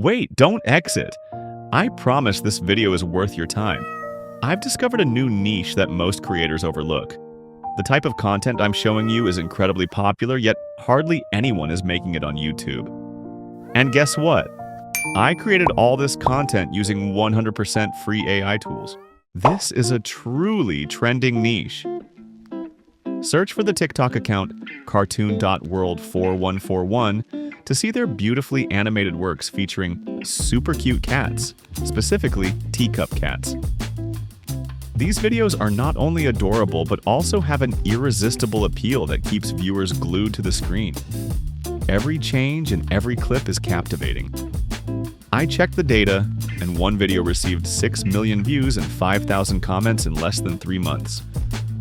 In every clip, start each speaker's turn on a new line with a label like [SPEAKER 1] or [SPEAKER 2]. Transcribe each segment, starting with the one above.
[SPEAKER 1] Wait, don't exit. I promise this video is worth your time. I've discovered a new niche that most creators overlook. The type of content I'm showing you is incredibly popular, yet hardly anyone is making it on YouTube. And guess what? I created all this content using 100% free AI tools. This is a truly trending niche. Search for the TikTok account cartoon.world4141 to see their beautifully animated works featuring super cute cats, specifically teacup cats. These videos are not only adorable, but also have an irresistible appeal that keeps viewers glued to the screen. Every change and every clip is captivating. I checked the data, and one video received 6 million views and 5,000 comments in less than 3 months,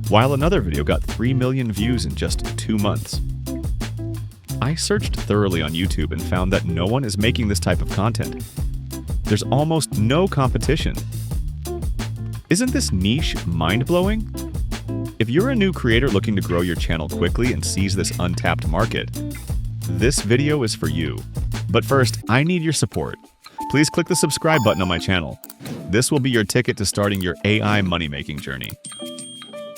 [SPEAKER 1] while another video got 3 million views in just 2 months. I searched thoroughly on YouTube and found that no one is making this type of content. There's almost no competition. Isn't this niche mind-blowing? If you're a new creator looking to grow your channel quickly and seize this untapped market, this video is for you. But first, I need your support. Please click the subscribe button on my channel. This will be your ticket to starting your AI money-making journey.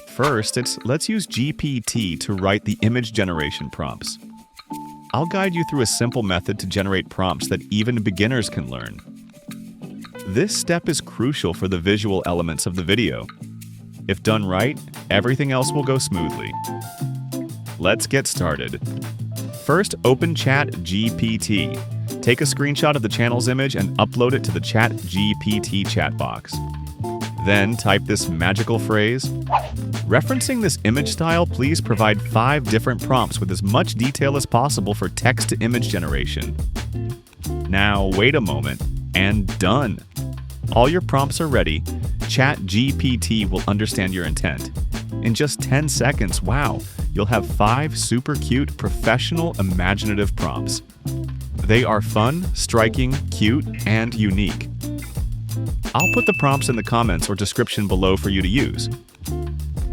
[SPEAKER 1] First, let's use GPT to write the image generation prompts. I'll guide you through a simple method to generate prompts that even beginners can learn. This step is crucial for the visual elements of the video. If done right, everything else will go smoothly. Let's get started. First, open ChatGPT. Take a screenshot of the channel's image and upload it to the ChatGPT chat box. Then type this magical phrase. Referencing this image style, please provide 5 different prompts with as much detail as possible for text-to-image generation. Now, wait a moment, and done. All your prompts are ready. ChatGPT will understand your intent. In just 10 seconds, wow, you'll have 5 super cute, professional, imaginative prompts. They are fun, striking, cute, and unique. I'll put the prompts in the comments or description below for you to use.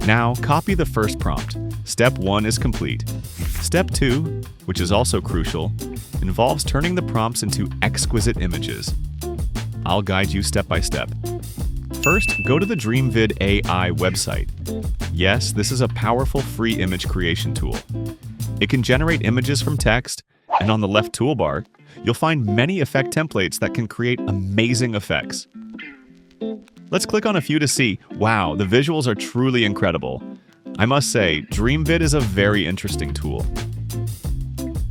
[SPEAKER 1] Now, copy the first prompt. Step 1 is complete. Step 2, which is also crucial, involves turning the prompts into exquisite images. I'll guide you step by step. First, go to the DreamVid AI website. Yes, this is a powerful free image creation tool. It can generate images from text, and on the left toolbar, you'll find many effect templates that can create amazing effects. Let's click on a few to see, wow, the visuals are truly incredible. I must say, DreamVid is a very interesting tool.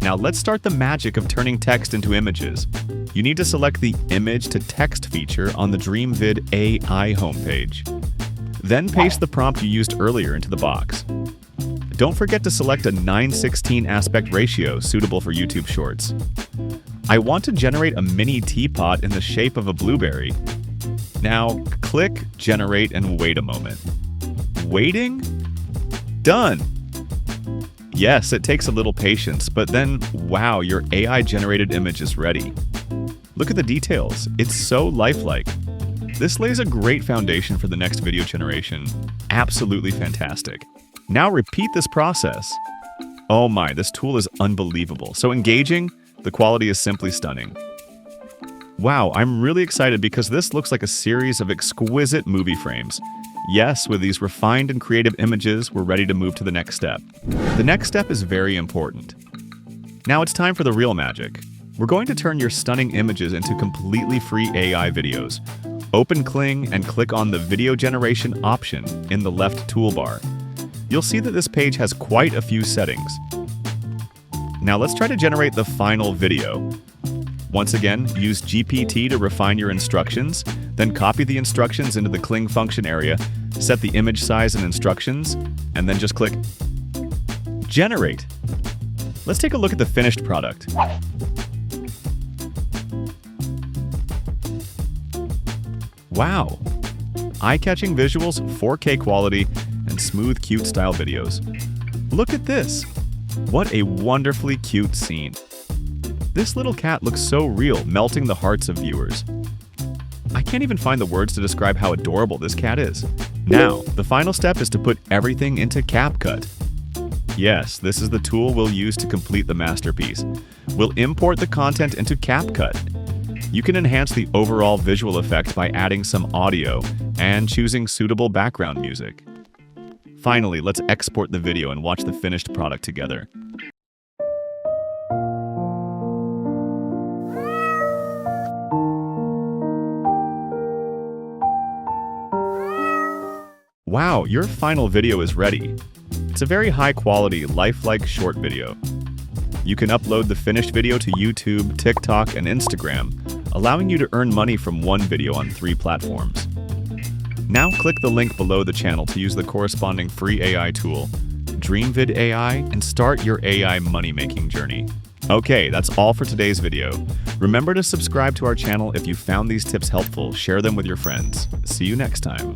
[SPEAKER 1] Now let's start the magic of turning text into images. You need to select the Image to Text feature on the DreamVid AI homepage. Then paste the prompt you used earlier into the box. Don't forget to select a 9:16 aspect ratio suitable for YouTube Shorts. I want to generate a mini teapot in the shape of a blueberry. Now, click Generate and wait a moment. Waiting? Done! Yes, it takes a little patience, but then, wow, your AI-generated image is ready. Look at the details. It's so lifelike. This lays a great foundation for the next video generation. Absolutely fantastic. Now repeat this process. Oh my, this tool is unbelievable. So engaging, the quality is simply stunning. Wow, I'm really excited because this looks like a series of exquisite movie frames. Yes, with these refined and creative images, we're ready to move to the next step. The next step is very important. Now it's time for the real magic. We're going to turn your stunning images into completely free AI videos. Open Kling and click on the Video Generation option in the left toolbar. You'll see that this page has quite a few settings. Now let's try to generate the final video. Once again, use GPT to refine your instructions, then copy the instructions into the Kling function area, set the image size and instructions, and then just click Generate. Let's take a look at the finished product. Wow! Eye-catching visuals, 4K quality, and smooth, cute style videos. Look at this! What a wonderfully cute scene. This little cat looks so real, melting the hearts of viewers. I can't even find the words to describe how adorable this cat is. Now, the final step is to put everything into CapCut. Yes, this is the tool we'll use to complete the masterpiece. We'll import the content into CapCut. You can enhance the overall visual effect by adding some audio and choosing suitable background music. Finally, let's export the video and watch the finished product together. Wow, your final video is ready. It's a very high-quality, lifelike short video. You can upload the finished video to YouTube, TikTok, and Instagram, allowing you to earn money from one video on 3 platforms. Now click the link below the channel to use the corresponding free AI tool, DreamVid AI, and start your AI money-making journey. Okay, that's all for today's video. Remember to subscribe to our channel if you found these tips helpful, share them with your friends. See you next time.